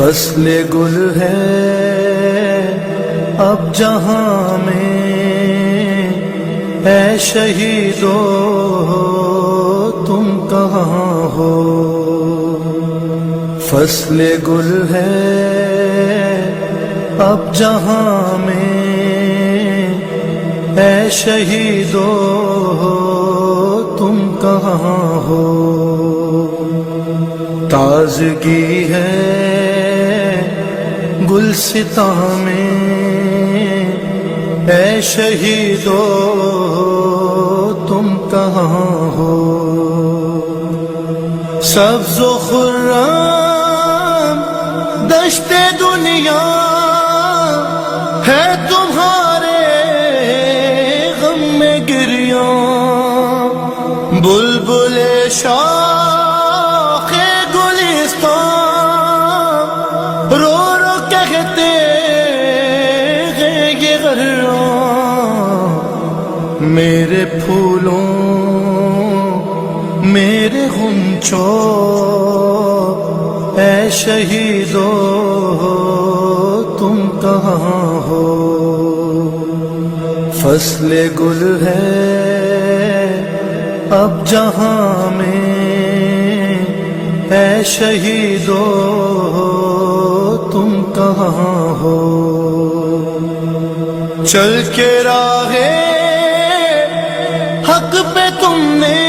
فصل گل ہے اب جہاں میں، اے شہیدو تم کہاں ہو؟ فصل گل ہے اب جہاں میں، اے شہیدو تم کہاں ہو؟ تازگی ہے گلستاں میں، اے شہیدو تم کہاں ہو؟ سبز و خرم دشت دنیا ہے تمہارے غم میں گریاں، بلبل شاخ گلستان رو رو کہتے ہیں یہ غراں، میرے پھولوں میرے غنچوں اے شہیدو تم کہاں ہو؟ فصل گل ہے اب جہاں میں، اے شہیدو تم کہاں ہو؟ چل کے راہ حق پہ تم نے